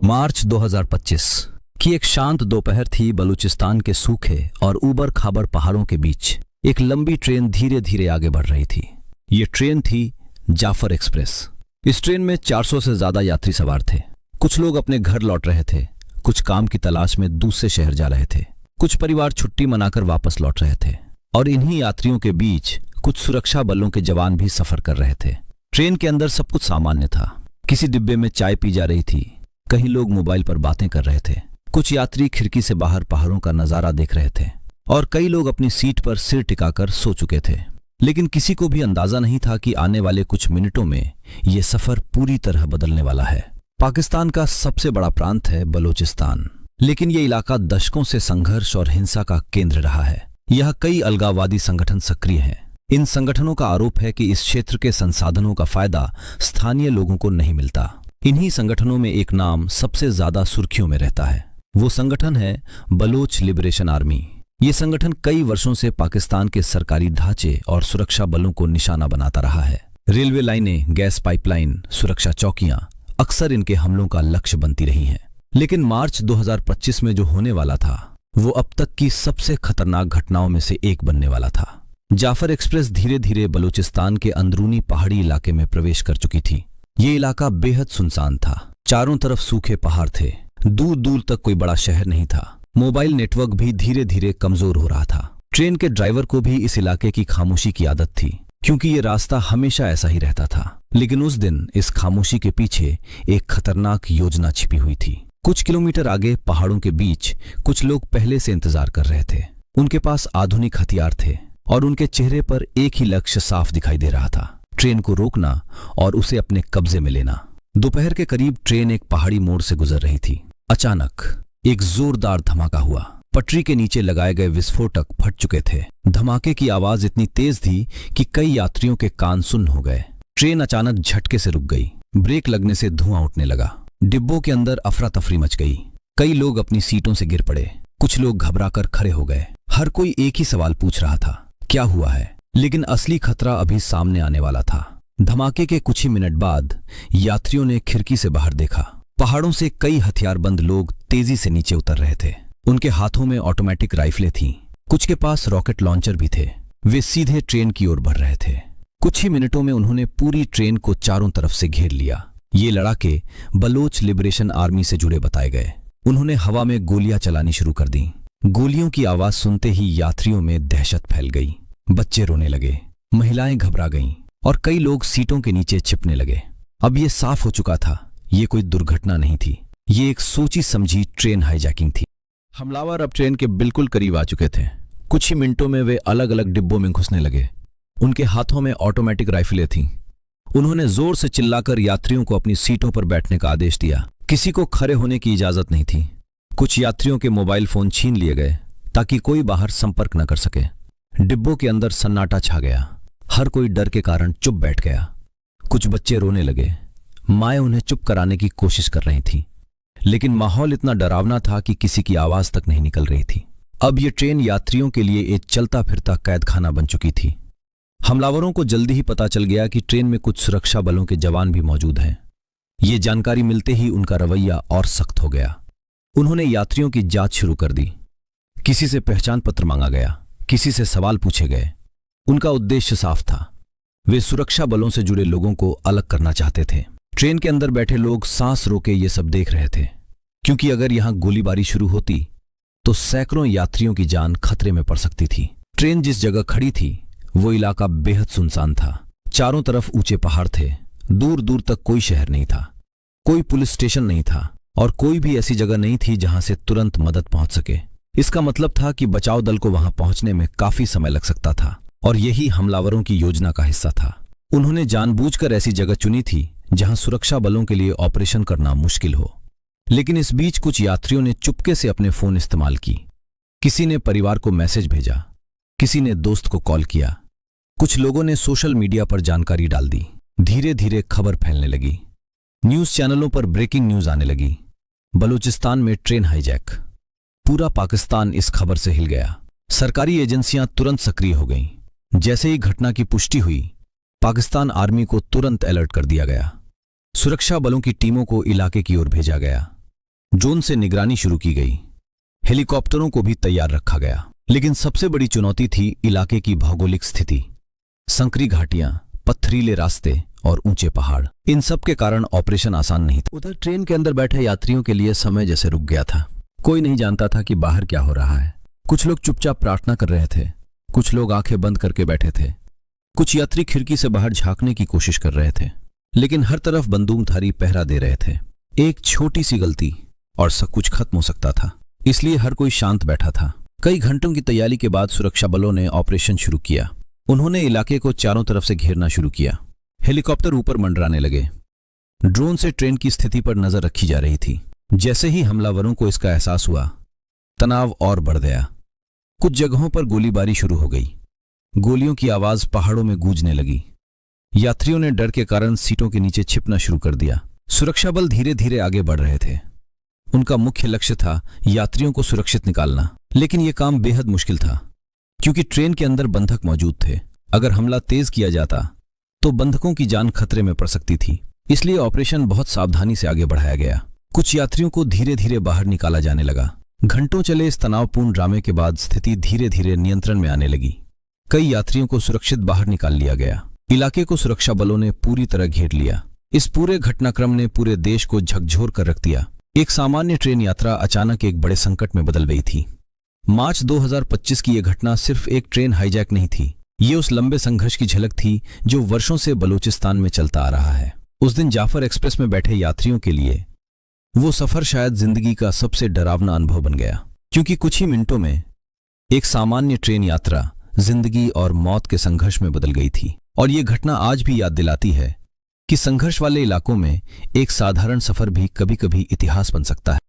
मार्च 2025 की एक शांत दोपहर थी। बलूचिस्तान के सूखे और ऊबड़ खाबड़ पहाड़ों के बीच एक लंबी ट्रेन धीरे धीरे आगे बढ़ रही थी। ये ट्रेन थी जाफर एक्सप्रेस। इस ट्रेन में 400 से ज्यादा यात्री सवार थे। कुछ लोग अपने घर लौट रहे थे, कुछ काम की तलाश में दूसरे शहर जा रहे थे, कुछ परिवार छुट्टी मनाकर वापस लौट रहे थे और इन्हीं यात्रियों के बीच कुछ सुरक्षा बलों के जवान भी सफर कर रहे थे। ट्रेन के अंदर सब कुछ सामान्य था। किसी डिब्बे में चाय पी जा रही थी, कहीं लोग मोबाइल पर बातें कर रहे थे, कुछ यात्री खिड़की से बाहर पहाड़ों का नजारा देख रहे थे और कई लोग अपनी सीट पर सिर टिकाकर सो चुके थे। लेकिन किसी को भी अंदाजा नहीं था कि आने वाले कुछ मिनटों में यह सफर पूरी तरह बदलने वाला है। पाकिस्तान का सबसे बड़ा प्रांत है बलूचिस्तान, लेकिन यह इलाका दशकों से संघर्ष और हिंसा का केंद्र रहा है। यह कई अलगाववादी संगठन सक्रिय हैं। इन संगठनों का आरोप है कि इस क्षेत्र के संसाधनों का फायदा स्थानीय लोगों को नहीं मिलता। इन्हीं संगठनों में एक नाम सबसे ज्यादा सुर्खियों में रहता है। वो संगठन है बलोच लिबरेशन आर्मी। ये संगठन कई वर्षों से पाकिस्तान के सरकारी ढांचे और सुरक्षा बलों को निशाना बनाता रहा है। रेलवे लाइनें, गैस पाइपलाइन, सुरक्षा चौकियां अक्सर इनके हमलों का लक्ष्य बनती रही हैं। लेकिन मार्च 2025 में जो होने वाला था वो अब तक की सबसे खतरनाक घटनाओं में से एक बनने वाला था। जाफर एक्सप्रेस धीरे धीरे बलूचिस्तान के अंदरूनी पहाड़ी इलाके में प्रवेश कर चुकी थी। ये इलाका बेहद सुनसान था। चारों तरफ सूखे पहाड़ थे, दूर दूर तक कोई बड़ा शहर नहीं था। मोबाइल नेटवर्क भी धीरे धीरे कमजोर हो रहा था। ट्रेन के ड्राइवर को भी इस इलाके की खामोशी की आदत थी, क्योंकि ये रास्ता हमेशा ऐसा ही रहता था। लेकिन उस दिन इस खामोशी के पीछे एक खतरनाक योजना छिपी हुई थी। कुछ किलोमीटर आगे पहाड़ों के बीच कुछ लोग पहले से इंतजार कर रहे थे। उनके पास आधुनिक हथियार थे और उनके चेहरे पर एक ही लक्ष्य साफ दिखाई दे रहा था, ट्रेन को रोकना और उसे अपने कब्जे में लेना। दोपहर के करीब ट्रेन एक पहाड़ी मोड़ से गुजर रही थी। अचानक एक जोरदार धमाका हुआ। पटरी के नीचे लगाए गए विस्फोटक फट चुके थे। धमाके की आवाज इतनी तेज थी कि कई यात्रियों के कान सुन्न हो गए। ट्रेन अचानक झटके से रुक गई। ब्रेक लगने से धुआं उठने लगा। डिब्बों के अंदर अफरा तफरी मच गई। कई लोग अपनी सीटों से गिर पड़े, कुछ लोग घबराकर खड़े हो गए। हर कोई एक ही सवाल पूछ रहा था, क्या हुआ है? लेकिन असली खतरा अभी सामने आने वाला था। धमाके के कुछ ही मिनट बाद यात्रियों ने खिड़की से बाहर देखा। पहाड़ों से कई हथियारबंद लोग तेजी से नीचे उतर रहे थे। उनके हाथों में ऑटोमेटिक राइफलें थीं, कुछ के पास रॉकेट लॉन्चर भी थे। वे सीधे ट्रेन की ओर बढ़ रहे थे। कुछ ही मिनटों में उन्होंने पूरी ट्रेन को चारों तरफ से घेर लिया। ये लड़ाके बलोच लिबरेशन आर्मी से जुड़े बताए गए। उन्होंने हवा में गोलियां चलानी शुरू कर दी। गोलियों की आवाज सुनते ही यात्रियों में दहशत फैल गई। बच्चे रोने लगे, महिलाएं घबरा गईं और कई लोग सीटों के नीचे छिपने लगे। अब ये साफ हो चुका था, ये कोई दुर्घटना नहीं थी, ये एक सोची समझी ट्रेन हाईजैकिंग थी। हमलावर अब ट्रेन के बिल्कुल करीब आ चुके थे। कुछ ही मिनटों में वे अलग अलग डिब्बों में घुसने लगे। उनके हाथों में ऑटोमेटिक राइफलें थीं। उन्होंने जोर से चिल्लाकर यात्रियों को अपनी सीटों पर बैठने का आदेश दिया। किसी को खड़े होने की इजाजत नहीं थी। कुछ यात्रियों के मोबाइल फोन छीन लिए गए ताकि कोई बाहर संपर्क न कर सके। डिब्बों के अंदर सन्नाटा छा गया। हर कोई डर के कारण चुप बैठ गया। कुछ बच्चे रोने लगे। माएं उन्हें चुप कराने की कोशिश कर रही थीं, लेकिन माहौल इतना डरावना था कि किसी की आवाज तक नहीं निकल रही थी। अब यह ट्रेन यात्रियों के लिए एक चलता फिरता कैदखाना बन चुकी थी। हमलावरों को जल्दी ही पता चल गया कि ट्रेन में कुछ सुरक्षा बलों के जवान भी मौजूद हैं। ये जानकारी मिलते ही उनका रवैया और सख्त हो गया। उन्होंने यात्रियों की जांच शुरू कर दी। किसी से पहचान पत्र मांगा गया, किसी से सवाल पूछे गए। उनका उद्देश्य साफ था, वे सुरक्षा बलों से जुड़े लोगों को अलग करना चाहते थे। ट्रेन के अंदर बैठे लोग सांस रोके ये सब देख रहे थे, क्योंकि अगर यहां गोलीबारी शुरू होती तो सैकड़ों यात्रियों की जान खतरे में पड़ सकती थी। ट्रेन जिस जगह खड़ी थी वो इलाका बेहद सुनसान था। चारों तरफ ऊंचे पहाड़ थे, दूर दूर तक कोई शहर नहीं था, कोई पुलिस स्टेशन नहीं था और कोई भी ऐसी जगह नहीं थी जहां से तुरंत मदद पहुंच सके। इसका मतलब था कि बचाव दल को वहां पहुंचने में काफी समय लग सकता था और यही हमलावरों की योजना का हिस्सा था। उन्होंने जानबूझकर ऐसी जगह चुनी थी जहां सुरक्षा बलों के लिए ऑपरेशन करना मुश्किल हो। लेकिन इस बीच कुछ यात्रियों ने चुपके से अपने फोन इस्तेमाल की। किसी ने परिवार को मैसेज भेजा, किसी ने दोस्त को कॉल किया, कुछ लोगों ने सोशल मीडिया पर जानकारी डाल दी। धीरे धीरे खबर फैलने लगी। न्यूज चैनलों पर ब्रेकिंग न्यूज आने लगी। बलूचिस्तान में ट्रेन हाईजैक। पूरा पाकिस्तान इस खबर से हिल गया। सरकारी एजेंसियां तुरंत सक्रिय हो गईं। जैसे ही घटना की पुष्टि हुई, पाकिस्तान आर्मी को तुरंत अलर्ट कर दिया गया। सुरक्षा बलों की टीमों को इलाके की ओर भेजा गया। ड्रोन से निगरानी शुरू की गई, हेलीकॉप्टरों को भी तैयार रखा गया। लेकिन सबसे बड़ी चुनौती थी इलाके की भौगोलिक स्थिति। संकरी घाटियां, पथरीले रास्ते और ऊंचे पहाड़, इन सब के कारण ऑपरेशन आसान नहीं था। उधर ट्रेन के अंदर बैठे यात्रियों के लिए समय जैसे रुक गया था। कोई नहीं जानता था कि बाहर क्या हो रहा है। कुछ लोग चुपचाप प्रार्थना कर रहे थे, कुछ लोग आंखें बंद करके बैठे थे, कुछ यात्री खिड़की से बाहर झांकने की कोशिश कर रहे थे, लेकिन हर तरफ बंदूकधारी पहरा दे रहे थे। एक छोटी सी गलती और सब कुछ खत्म हो सकता था, इसलिए हर कोई शांत बैठा था। कई घंटों की तैयारी के बाद सुरक्षा बलों ने ऑपरेशन शुरू किया। उन्होंने इलाके को चारों तरफ से घेरना शुरू किया। हेलीकॉप्टर ऊपर मंडराने लगे। ड्रोन से ट्रेन की स्थिति पर नजर रखी जा रही थी। जैसे ही हमलावरों को इसका एहसास हुआ, तनाव और बढ़ गया। कुछ जगहों पर गोलीबारी शुरू हो गई। गोलियों की आवाज पहाड़ों में गूंजने लगी। यात्रियों ने डर के कारण सीटों के नीचे छिपना शुरू कर दिया। सुरक्षा बल धीरे धीरे आगे बढ़ रहे थे। उनका मुख्य लक्ष्य था यात्रियों को सुरक्षित निकालना। लेकिन यह काम बेहद मुश्किल था, क्योंकि ट्रेन के अंदर बंधक मौजूद थे। अगर हमला तेज किया जाता तो बंधकों की जान खतरे में पड़ सकती थी। इसलिए ऑपरेशन बहुत सावधानी से आगे बढ़ाया गया। कुछ यात्रियों को धीरे धीरे बाहर निकाला जाने लगा। घंटों चले इस तनावपूर्ण ड्रामे के बाद स्थिति धीरे धीरे नियंत्रण में आने लगी। कई यात्रियों को सुरक्षित बाहर निकाल लिया गया। इलाके को सुरक्षा बलों ने पूरी तरह घेर लिया। इस पूरे घटनाक्रम ने पूरे देश को झकझोर कर रख दिया। एक सामान्य ट्रेन यात्रा अचानक एक बड़े संकट में बदल गई थी। मार्च 2025 की यह घटना सिर्फ एक ट्रेन हाईजैक नहीं थी, ये उस लंबे संघर्ष की झलक थी जो वर्षों से बलूचिस्तान में चलता आ रहा है। उस दिन जाफर एक्सप्रेस में बैठे यात्रियों के लिए वो सफर शायद जिंदगी का सबसे डरावना अनुभव बन गया, क्योंकि कुछ ही मिनटों में एक सामान्य ट्रेन यात्रा जिंदगी और मौत के संघर्ष में बदल गई थी। और ये घटना आज भी याद दिलाती है कि संघर्ष वाले इलाकों में एक साधारण सफर भी कभी-कभी इतिहास बन सकता है।